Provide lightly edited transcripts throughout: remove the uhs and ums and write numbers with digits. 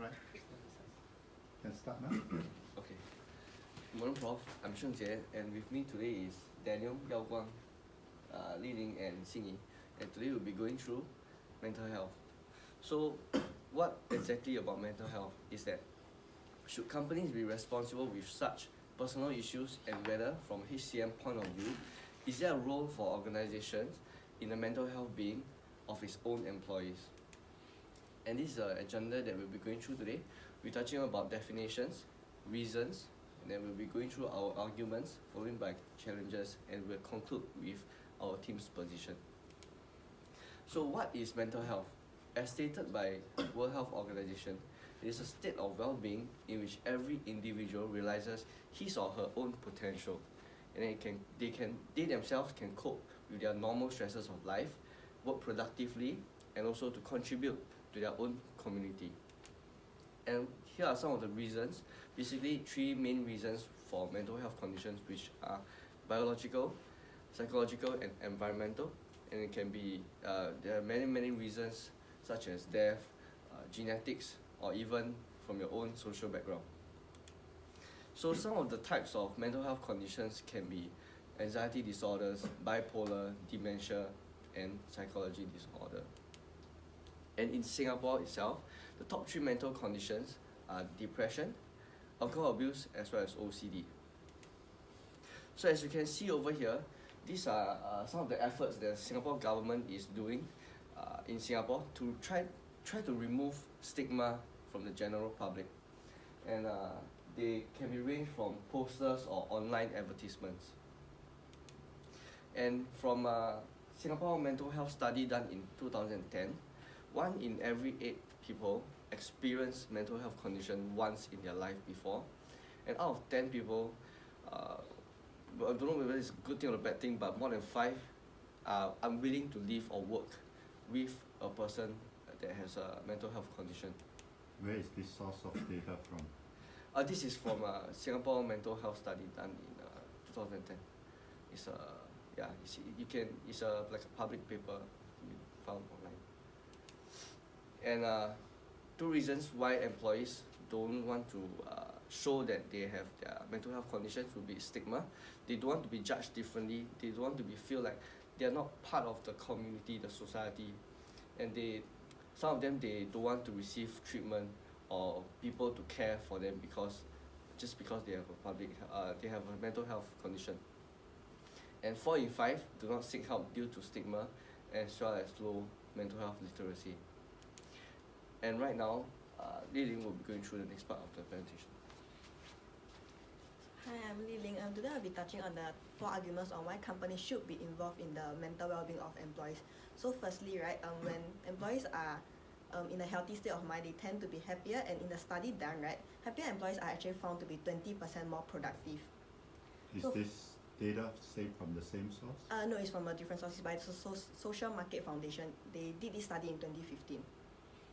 Right. Can start now. Okay. Good morning, Prof. I'm Sheng Jie, and with me today is Daniel, Yao Guang, Li Ling, and Xing Yi. And today we'll be going through mental health. So, what exactly about mental health is that should companies be responsible with such personal issues, and whether from HCM point of view, is there a role for organizations in the mental health being of its own employees? And this is an agenda that we'll be going through today. We're touching about definitions, reasons, and then we'll be going through our arguments, followed by challenges, and we'll conclude with our team's position. So what is mental health? As stated by World Health Organization, it is a state of well-being in which every individual realizes his or her own potential, and they themselves can cope with their normal stresses of life, work productively, and also to contribute to their own community. And here are some of the reasons, basically 3 main reasons for mental health conditions, which are biological, psychological, and environmental. And it can be, there are many reasons such as death, genetics, or even from your own social background. So some of the types of mental health conditions can be anxiety disorders, bipolar, dementia, and psychology disorder. And in Singapore itself, the top 3 mental conditions are depression, alcohol abuse, as well as OCD. So as you can see over here, these are some of the efforts that the Singapore government is doing in Singapore to try to remove stigma from the general public. And they can be ranged from posters or online advertisements. And from Singapore mental health study done in 2010, 1 in every 8 people experience mental health condition once in their life before, and out of 10 people, I don't know whether it's a good thing or a bad thing, but more than 5 are unwilling to live or work with a person that has a mental health condition. Where is this source of data from? This is from Singapore mental health study done in 2010. It's like a public paper found online. And 2 reasons why employees don't want to show that they have their mental health conditions will be stigma. They don't want to be judged differently. They don't want to feel like they are not part of the community, the society, and some of them don't want to receive treatment or people to care for them just because they have a mental health condition. And 4 in 5 do not seek help due to stigma, as well as low mental health literacy. And right now, Li Ling will be going through the next part of the presentation. Hi, I'm Li Ling. Today I'll be touching on the 4 arguments on why companies should be involved in the mental well-being of employees. So firstly, right, when employees are in a healthy state of mind, they tend to be happier, and in the study done, right, happier employees are actually found to be 20% more productive. Is this data saved from the same source? No, it's from a different source. It's by the Social Market Foundation. They did this study in 2015.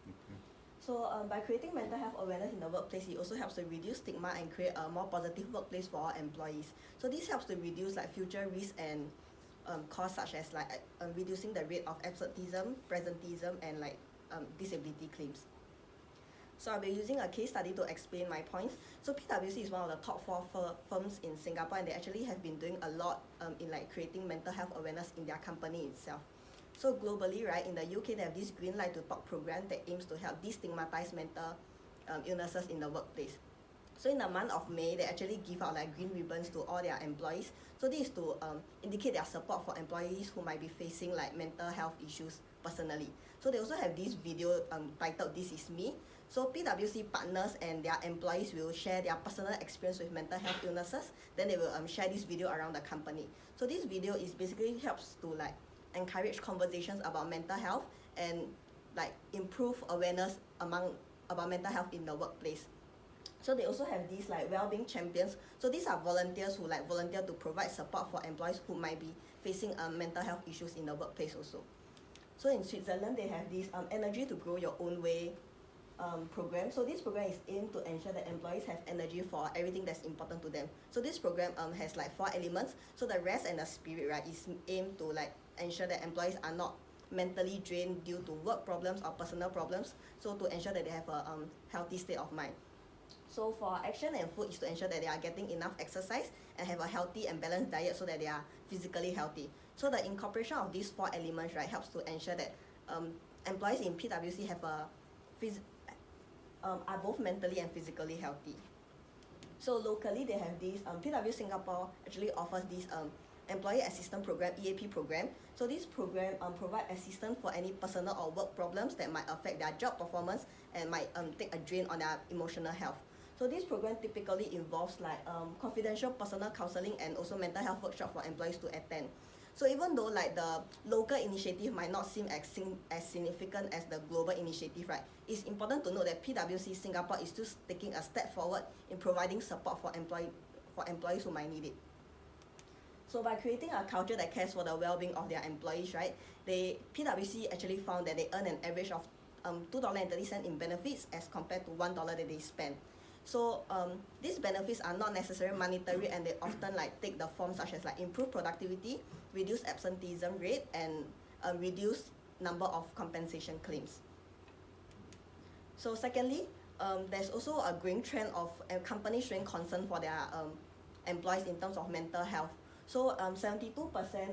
Okay. So by creating mental health awareness in the workplace, it also helps to reduce stigma and create a more positive workplace for all employees. So this helps to reduce like future risks and costs, such as like reducing the rate of absenteeism, presenteeism, and like disability claims. So I'll be using a case study to explain my points. So PwC is one of the top 4 firms in Singapore, and they actually have been doing a lot in like creating mental health awareness in their company itself. So globally, right, in the UK, they have this Green Light to Talk program that aims to help destigmatize mental illnesses in the workplace. So in the month of May, they actually give out like green ribbons to all their employees. So this is to indicate their support for employees who might be facing like mental health issues personally. So they also have this video titled "This Is Me." So PwC partners and their employees will share their personal experience with mental health illnesses. Then they will share this video around the company. So this video is basically helps to like encourage conversations about mental health and like improve awareness about mental health in the workplace. So they also have these like well-being champions. So these are volunteers who like volunteer to provide support for employees who might be facing mental health issues in the workplace also. So in Switzerland, they have this Energy to Grow Your Own Way program. So this program is aimed to ensure that employees have energy for everything that's important to them. So this program has like 4 elements. So the rest and the spirit, right, is aimed to like ensure that employees are not mentally drained due to work problems or personal problems, so to ensure that they have a healthy state of mind. So for action and food is to ensure that they are getting enough exercise and have a healthy and balanced diet so that they are physically healthy. So the incorporation of these 4 elements, right, helps to ensure that employees in PwC have are both mentally and physically healthy. So locally, they have this, PwC Singapore actually offers this Employee Assistance Program, EAP program. So this program provide assistance for any personal or work problems that might affect their job performance and might take a drain on their emotional health. So this program typically involves like confidential personal counseling and also mental health workshop for employees to attend. So even though like the local initiative might not seem as significant as the global initiative, right, it's important to note that PwC Singapore is still taking a step forward in providing support for employees who might need it. So by creating a culture that cares for the well-being of their employees, right, PwC actually found that they earn an average of $2.30 in benefits as compared to $1 that they spend. So these benefits are not necessarily monetary, and they often like take the form such as like improved productivity, reduced absenteeism rate, and reduced number of compensation claims. So secondly, there's also a growing trend of companies showing concern for their employees in terms of mental health. So 72%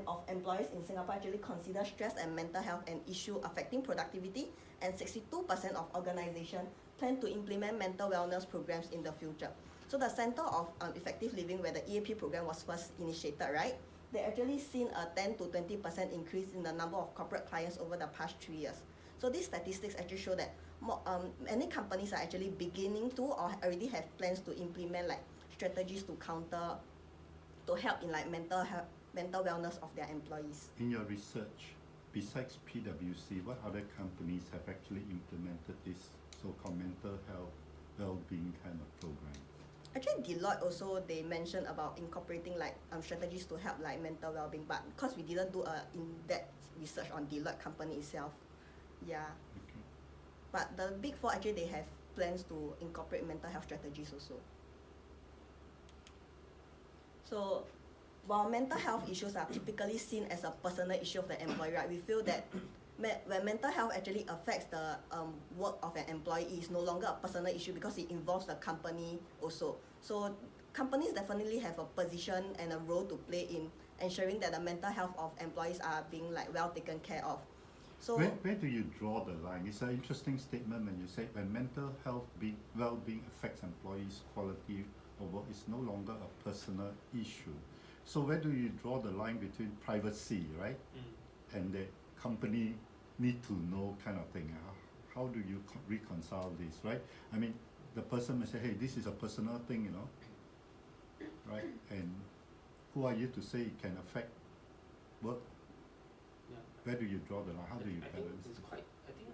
of employees in Singapore actually consider stress and mental health an issue affecting productivity, and 62% of organizations plan to implement mental wellness programs in the future. So the Center of Effective Living, where the EAP program was first initiated, right, they actually seen a 10 to 20% increase in the number of corporate clients over the past 3 years. So these statistics actually show that many companies are actually beginning to or already have plans to implement like strategies to help in like mental wellness of their employees. In your research, besides PwC, what other companies have actually implemented this so-called mental health well-being kind of program? Actually, Deloitte also, they mentioned about incorporating like strategies to help like mental well-being, but because we didn't do a in-depth research on Deloitte company itself, yeah. Okay. But the Big Four actually they have plans to incorporate mental health strategies also. So while mental health issues are typically seen as a personal issue of the employee, right, we feel that when mental health actually affects the work of an employee, it's no longer a personal issue because it involves the company also. So companies definitely have a position and a role to play in ensuring that the mental health of employees are being like well taken care of. So where do you draw the line? It's an interesting statement when you say when mental health well-being affects employees' quality of work, it's no longer a personal issue. So where do you draw the line between privacy, right, and the company need to know kind of thing? How do you reconcile this, right? I mean, the person may say, hey, this is a personal thing, you know, right? And who are you to say it can affect work? Yeah. Where do you draw the line? How do you I balance think it? I think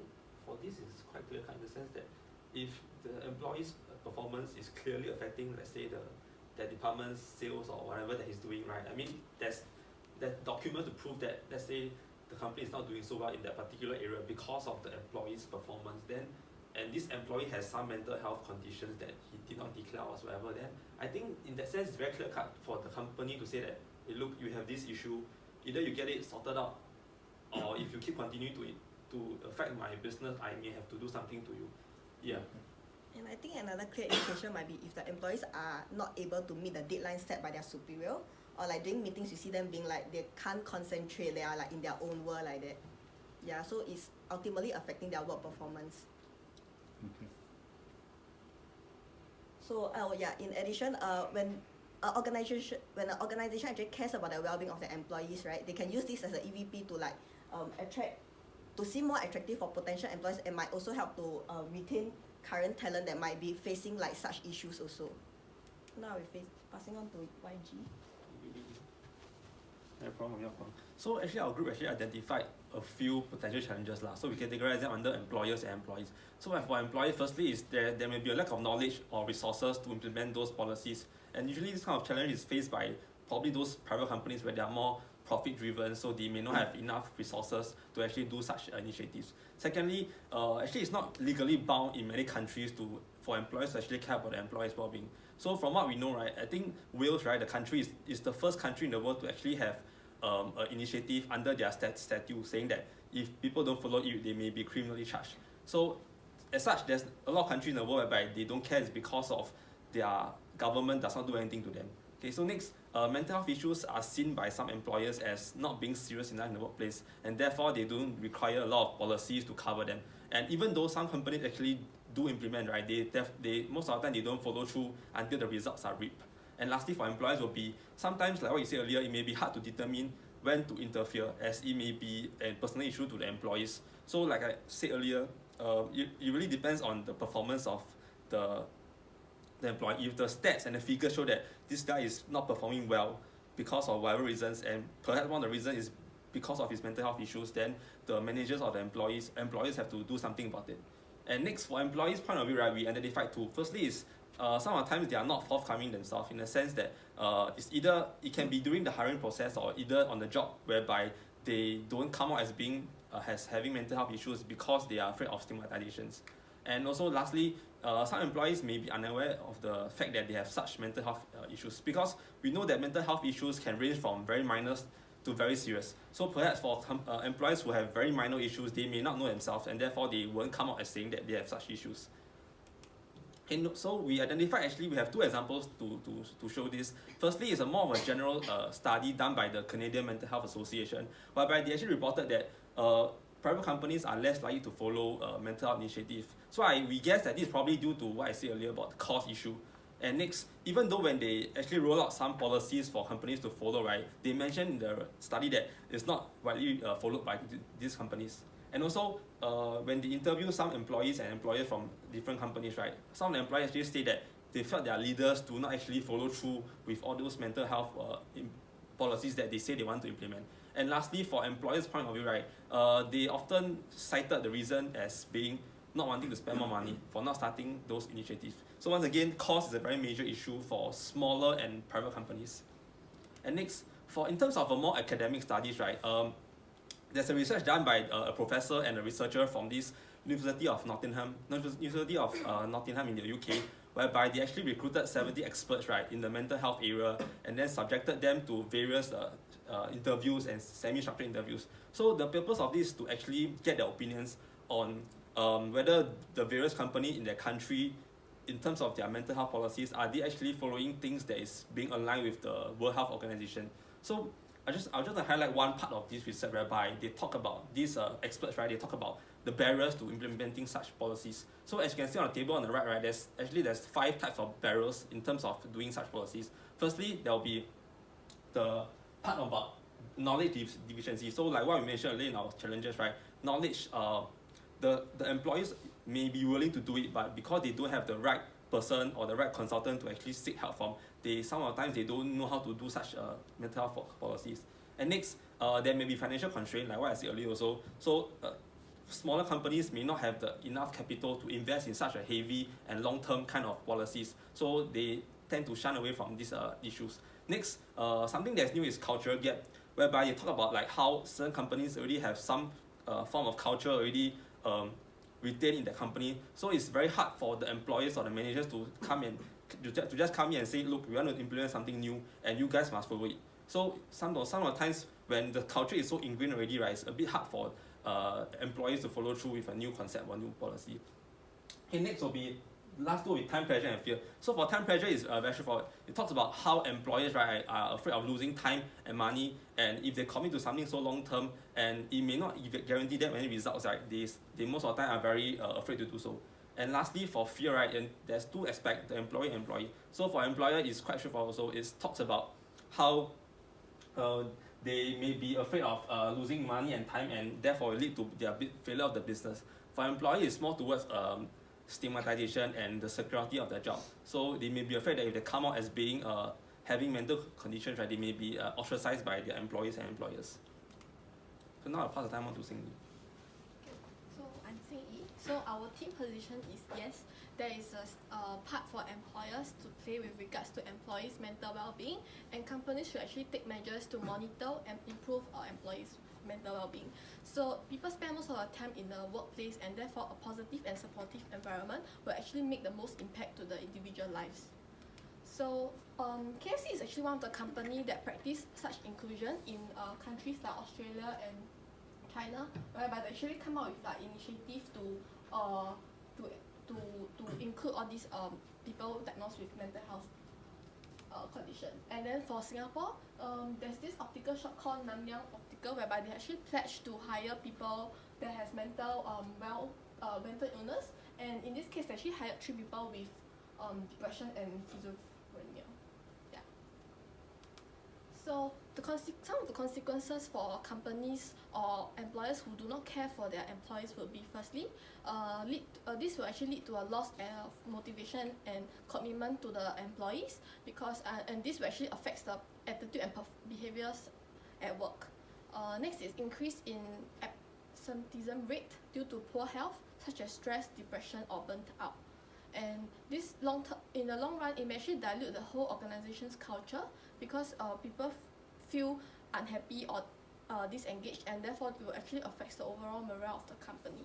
for this is quite clear cut in the sense that if the employee's performance is clearly affecting, let's say, the department's sales or whatever that he's doing, right? I mean, there's document to prove that, let's say, the company is not doing so well in that particular area because of the employee's performance, then, and this employee has some mental health conditions that he did not declare or whatever, then I think in that sense it's very clear cut for the company to say that, hey, look, you have this issue, either you get it sorted out, or if you keep continuing to affect my business, I may have to do something to you. Yeah. And I think another clear indication might be if the employees are not able to meet the deadline set by their superior, or like during meetings you see them being like they can't concentrate, they are like in their own world like that. Yeah, so it's ultimately affecting their work performance. Okay. So in addition, when an organization actually cares about the well-being of the employees, right, they can use this as an EVP to like seem more attractive for potential employees, and might also help to retain current talent that might be facing like such issues also. Now passing on to YG. No problem. So actually our group actually identified a few potential challenges lah. So we categorize them under employers and employees. So for employees, firstly is there may be a lack of knowledge or resources to implement those policies. And usually this kind of challenge is faced by probably those private companies where they are more profit driven, so they may not have enough resources to actually do such initiatives. Secondly, actually it's not legally bound in many countries for employers to actually care about the employees' well-being. So from what we know, right, I think Wales, right, the country is the first country in the world to actually have an initiative under their statute saying that if people don't follow it, they may be criminally charged. So as such, there's a lot of countries in the world whereby they don't care, it's because of their government does not do anything to them. Okay, so next, mental health issues are seen by some employers as not being serious enough in the workplace, and therefore they don't require a lot of policies to cover them. And even though some companies actually do implement, right, they most of the time they don't follow through until the results are reaped. And lastly, for employers will be sometimes, like what you said earlier, it may be hard to determine when to interfere, as it may be a personal issue to the employees. So like I said earlier, it really depends on the performance of the employee. If the stats and the figures show that this guy is not performing well because of whatever reasons, and perhaps one of the reasons is because of his mental health issues, then the managers or the employers have to do something about it. And next, for employees' point of view, right, we identified two. Firstly is some of the times they are not forthcoming themselves, in the sense that it's either it can be during the hiring process or either on the job, whereby they don't come out as being as having mental health issues because they are afraid of stigmatizations. And also lastly, some employees may be unaware of the fact that they have such mental health issues, because we know that mental health issues can range from very minor to very serious. So perhaps for employees who have very minor issues, they may not know themselves, and therefore they won't come out as saying that they have such issues. And so we identified, actually we have two examples to show this. Firstly is a more of a general study done by the Canadian Mental Health Association, whereby they actually reported that private companies are less likely to follow mental health initiatives. So we guess that this is probably due to what I said earlier about the cost issue. And next, even though when they actually roll out some policies for companies to follow, right, they mentioned in the study that it's not widely followed by these companies. And also, when they interview some employees and employers from different companies, right, some of the employees actually say that they felt their leaders do not actually follow through with all those mental health policies that they say they want to implement. And lastly, for employers' point of view, right, they often cited the reason as being not wanting to spend more money for not starting those initiatives. So once again, cost is a very major issue for smaller and private companies. And next, in terms of a more academic studies, right, there's a research done by a professor and a researcher from this University of Nottingham in the UK, whereby they actually recruited 70 experts, right, in the mental health area, and then subjected them to various interviews and semi-structured interviews. So the purpose of this is to actually get their opinions on whether the various companies in their country, in terms of their mental health policies, are they actually following things that is being aligned with the World Health Organization. So I'll just highlight one part of this research, whereby they talk about these experts, right, they talk about the barriers to implementing such policies. So as you can see on the table on the right, there's 5 types of barriers in terms of doing such policies. Firstly, there will be the part about knowledge deficiency. So like what we mentioned earlier in our challenges, right, knowledge, the employees may be willing to do it, but because they don't have the right person or the right consultant to actually seek help from, some of the times they don't know how to do such mental health policies. And next, there may be financial constraint, like what I said earlier also. So smaller companies may not have enough capital to invest in such a heavy and long-term kind of policies, so they tend to shun away from these issues. Next, something that's new is cultural gap, whereby you talk about like how certain companies already have some form of culture already retained in the company, so it's very hard for the employers or the managers to come in to just come in and say, look, we want to implement something new and you guys must follow it. So some of the times when the culture is so ingrained already, right, it's a bit hard for employees to follow through with a new concept or new policy. Okay, next will be last two will be time pressure and fear. So for time pressure is very straightforward. It talks about how employers, right, are afraid of losing time and money, and if they commit to something so long term and it may not guarantee them any results, right, they most of the time are very afraid to do so. And lastly, for fear, right, and there's two aspects, the employee. So for employer, it's quite straightforward also. It talks about how they may be afraid of losing money and time, and therefore lead to their failure of the business. For employee, it's more towards stigmatization and the security of their job. So they may be afraid that if they come out as being having mental conditions, right, they may be ostracized by their employees and employers. So now I'll pass the time on to Sing Lee. So I'm Sing Yi. So our team position is yes, there is a part for employers to play with regards to employees' mental well-being, and companies should actually take measures to monitor and improve our employees' mental well-being. So people spend most of their time in the workplace, and therefore a positive and supportive environment will actually make the most impact to the individual lives. So KFC is actually one of the companies that practice such inclusion in countries like Australia and China, whereby they actually come out with like initiative to include all these people diagnosed with mental health condition. And then for Singapore, there's this optical shop called Nanyang Optical, whereby they actually pledge to hire people that has mental mental illness, and in this case they actually hired 3 people with depression and schizophrenia. Yeah. So some of the consequences for companies or employers who do not care for their employees will be firstly, this will actually lead to a loss of motivation and commitment to the employees, because and this will actually affect the attitude and behaviors at work. Next is increase in absenteeism rate due to poor health, such as stress, depression, or burnt out. And this in the long run, it may actually dilute the whole organization's culture, because people feel unhappy or disengaged, and therefore it will actually affect the overall morale of the company.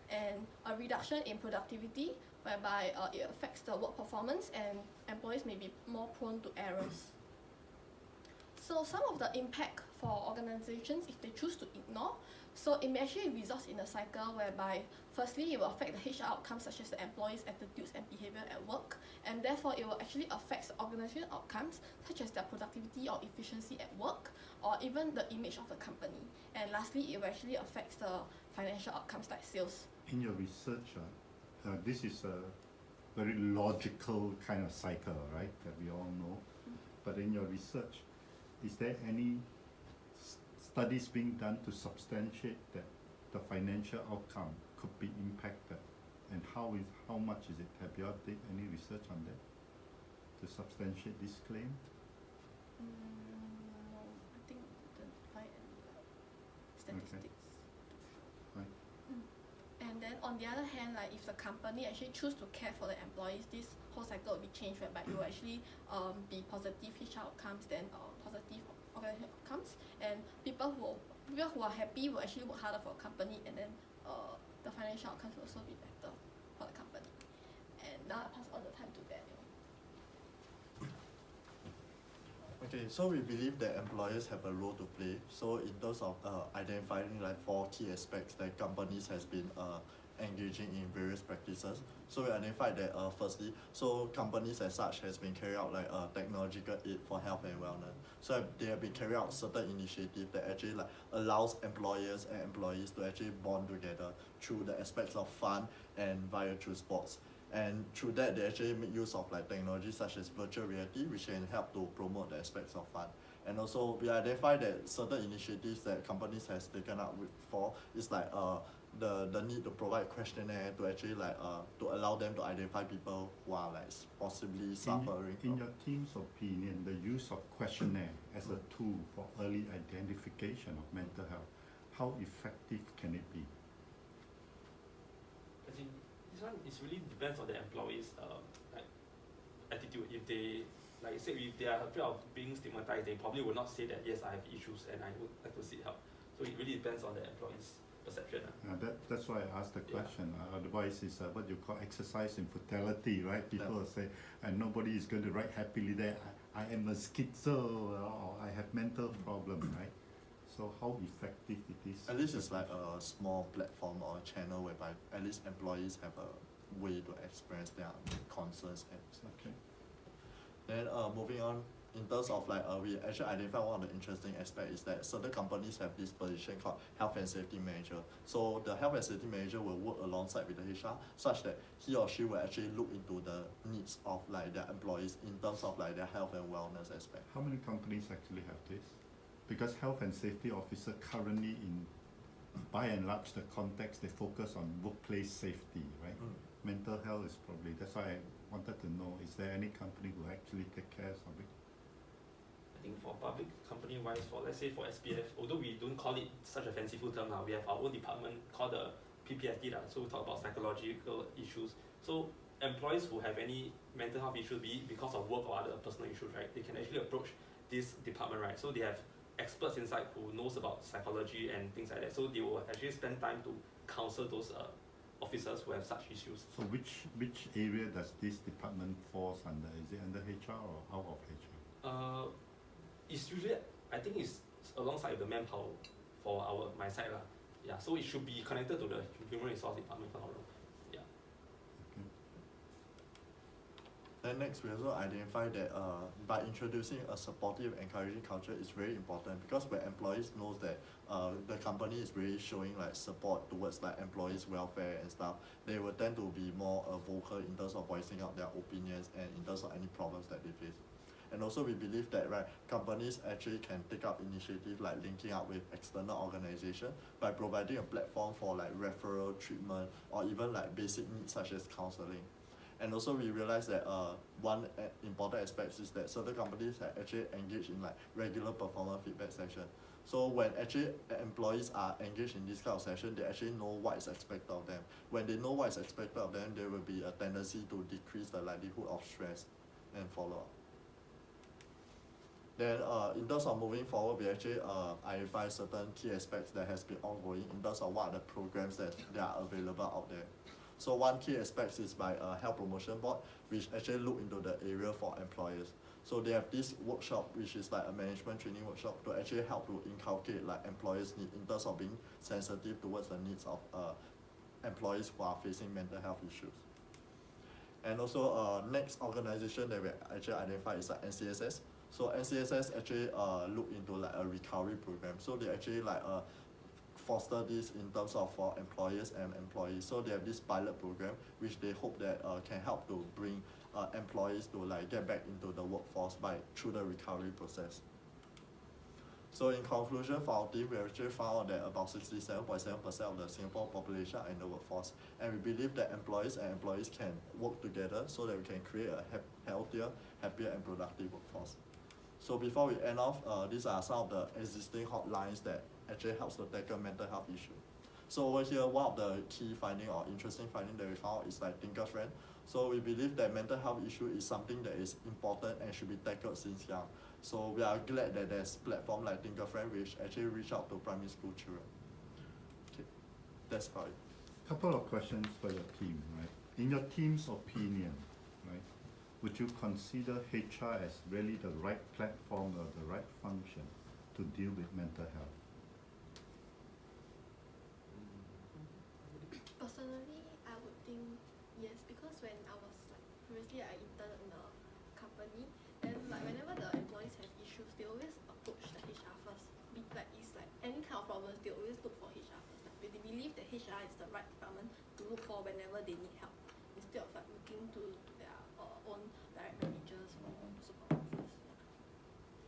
And a reduction in productivity, whereby it affects the work performance and employees may be more prone to errors. So some of the impact for organizations if they choose to ignore, so it may actually result in a cycle whereby firstly it will affect the HR outcomes, such as the employees' attitudes and behavior at work, and therefore it will actually affect the organization outcomes, such as their productivity or efficiency at work, or even the image of the company. And lastly, it will actually affect the financial outcomes like sales. In your research, this is a very logical kind of cycle, right, that we all know. But in your research, is there any studies being done to substantiate that the financial outcome could be impacted, and how much is it? Have you done any research on that to substantiate this claim? No, I think didn't find any statistics. Right. And then on the other hand, like if the company actually choose to care for the employees, this whole cycle will be changed, whereby it will actually be positive HR outcomes, then positive organizational outcomes, and people who are happy will actually work harder for a company, and then the financial outcomes will also be better for the company. And now I pass on the time to Daniel. Okay, so we believe that employers have a role to play. So in terms of identifying like 4 key aspects that companies has been engaging in various practices. So we identified that firstly, so companies as such has been carrying out like technological aid for health and wellness. So they have been carrying out certain initiatives that actually like allows employers and employees to actually bond together through the aspects of fun and through sports. And through that, they actually make use of like technology such as virtual reality, which can help to promote the aspects of fun. And also, we identify that certain initiatives that companies has taken up for is like the need to provide questionnaire to actually like to allow them to identify people who are like possibly suffering. In your team's opinion, the use of questionnaire as a tool for early identification of mental health, how effective can it be? I think this one is really depends on the employees' like attitude. If they, like you said, if they are afraid of being stigmatized, they probably will not say that yes, I have issues and I would like to seek help. So it really depends on the employees' perception. That's why I asked the question. Otherwise, it's what you call exercise in futility, right? People will say, and nobody is going to write happily there, I am a schizo, or I have mental problem, right? So how effective it is? At least it's like a small platform or a channel whereby at least employees have a way to express their concerns. Okay. Then moving on, in terms of like we actually identified one of the interesting aspects is that certain companies have this position called health and safety manager. So the health and safety manager will work alongside with the HR such that he or she will actually look into the needs of like their employees in terms of like their health and wellness aspect. How many companies actually have this? Because health and safety officer currently by and large the context, they focus on workplace safety, right? Mental health is probably, that's why I wanted to know, is there any company who actually take care of it? I think for public company wise, for let's say for SPF, although we don't call it such a fanciful term now, we have our own department called the PPSD, so we talk about psychological issues. So employees who have any mental health issues, be it because of work or other personal issues, right, they can actually approach this department, right? So they have experts inside who knows about psychology and things like that. So they will actually spend time to counsel those officers who have such issues. So which area does this department falls under? Is it under HR or out of HR? It's usually, I think it's alongside the manpower for my side lah. Yeah, so it should be connected to the human resource department, if I'm not wrong. Yeah. Then next, we also identify that by introducing a supportive, encouraging culture is very important, because when employees knows that the company is really showing like support towards like employees' welfare and stuff, they will tend to be more vocal in terms of voicing out their opinions and in terms of any problems that they face. And also we believe that right, companies actually can take up initiative like linking up with external organizations by providing a platform for like referral treatment or even like basic needs such as counseling. And also we realize that one important aspect is that certain companies are actually engaged in like regular performance feedback session. So when actually employees are engaged in this kind of session, they actually know what is expected of them. When they know what is expected of them, there will be a tendency to decrease the likelihood of stress and follow-up. Then in terms of moving forward, we actually identify certain key aspects that has been ongoing in terms of what are the programs that are available out there. So one key aspect is by a health promotion board, which actually look into the area for employers. So they have this workshop, which is like a management training workshop, to actually help to inculcate like employers' need in terms of being sensitive towards the needs of employees who are facing mental health issues. And also next organization that we actually identify is like NCSS. So NCSS actually look into like a recovery program. So they actually like foster this in terms of for employers and employees. So they have this pilot program which they hope that can help to bring employees to like get back into the workforce through the recovery process. So in conclusion, for our team, we actually found out that about 67.7% of the Singapore population are in the workforce, and we believe that employees and employees can work together so that we can create a healthier, happier and productive workforce. So before we end off, these are some of the existing hotlines that actually helps to tackle mental health issue. So over here, one of the key finding or interesting finding that we found is like Thinker Friend. So we believe that mental health issue is something that is important and should be tackled since young. So we are glad that there's platform like Thinker Friend which actually reach out to primary school children. Okay, that's about it. Couple of questions for your team, right? In your team's opinion, right, would you consider HR as really the right platform or the right function to deal with mental health? Personally, I would think yes, because when I was like previously I interned in a company, then like whenever the employees have issues, they always approach the HR first. Like it's like any kind of problems, they always look for HR first. Like they believe that HR is the right department to look for whenever they need help, instead of like looking to their own direct managers or supervisors.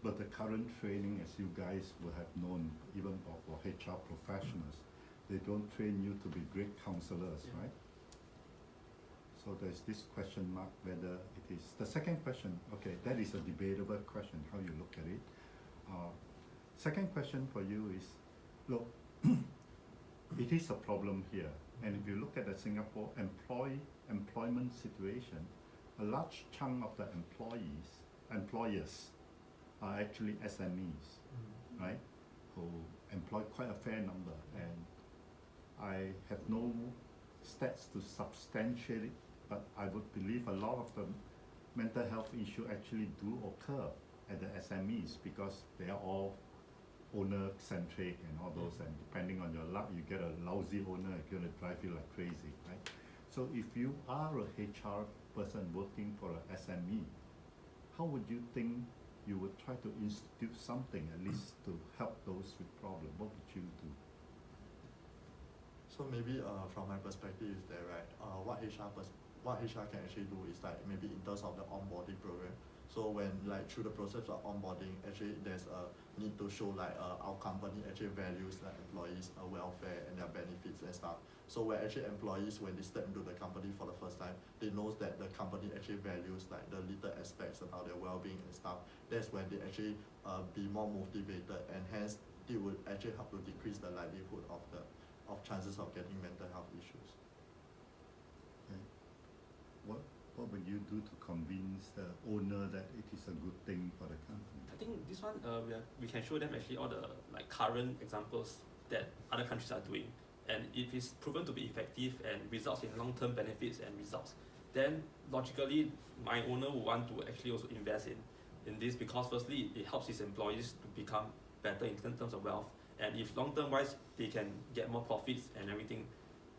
But the current training, as you guys will have known, even for HR professionals, they don't train you to be great counselors, Yeah. right? So there's this question mark whether it is. The second question, okay, that is a debatable question, how you look at it. Second question for you is, look, it is a problem here. And if you look at the Singapore employment situation, a large chunk of the employers are actually SMEs, right? Who employ quite a fair number, and I have no stats to substantiate it, but I would believe a lot of the mental health issue actually do occur at the SMEs because they are all owner-centric and all those, and depending on your luck, you get a lousy owner, it's gonna drive you like crazy, right? So if you are a HR person working for a SME, how would you think you would try to institute something at least to help those with problems? What would you do? So maybe from my perspective is that right, what HR can actually do is like maybe in terms of the onboarding program. So when like through the process of onboarding, actually there's a need to show like our company actually values like employees' welfare and their benefits and stuff. So where actually employees, when they step into the company for the first time, they knows that the company actually values like the little aspects about their well-being and stuff. That's when they actually be more motivated, and hence it would actually help to decrease the likelihood of chances of getting mental health issues. Okay. What would you do to convince the owner that it is a good thing for the company? I think this one we can show them actually all the like current examples that other countries are doing, and if it's proven to be effective and results in long-term benefits and results, then logically my owner would want to actually also invest in this, because firstly it helps his employees to become better in terms of wealth, And if long term wise they can get more profits and everything,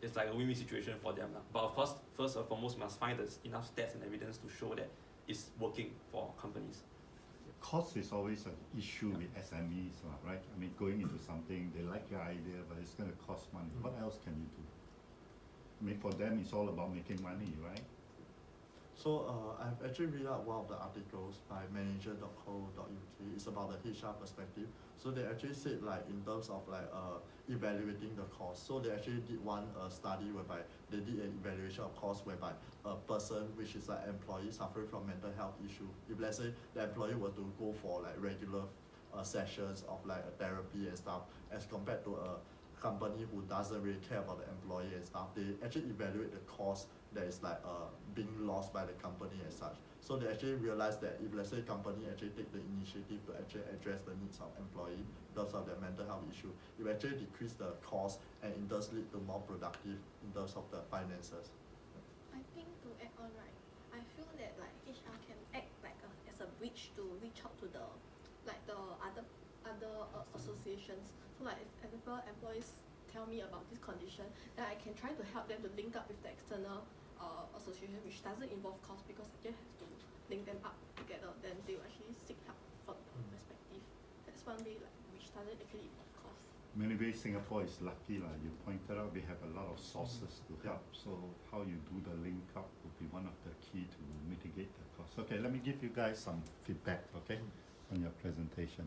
it's like a win-win situation for them. But of course, first and foremost, must find enough stats and evidence to show that it's working for companies. Cost is always an issue with SMEs, right? I mean, going into something, they like your idea, but it's going to cost money. What else can you do? I mean, for them, it's all about making money, right? So I've actually read out one of the articles by manager.co.uk. It's about the HR perspective. So they actually said like in terms of like evaluating the cost. So they actually did one study whereby they did an evaluation of cost whereby a person which is like employee suffering from mental health issue. If let's say the employee were to go for like regular sessions of like a therapy and stuff, as compared to a company who doesn't really care about the employee and stuff, they actually evaluate the cost that is like being lost by the company as such. So they actually realize that if let's say company actually take the initiative to actually address the needs of employee in terms of their mental health issue, it will actually decrease the cost and it does lead to more productive in terms of the finances. I think to add on, right, I feel that like HR can act like as a bridge to reach out to the other associations. So like if example employees tell me about this condition, then I can try to help them to link up with the external association which doesn't involve cost, because I just have to link them up together, then they will actually seek help from the perspective. That's one way like which doesn't actually involve cost. Many ways Singapore is lucky. You pointed out we have a lot of sources to help. So how you do the link up would be one of the key to mitigate the cost. Okay, let me give you guys some feedback, okay, on your presentation.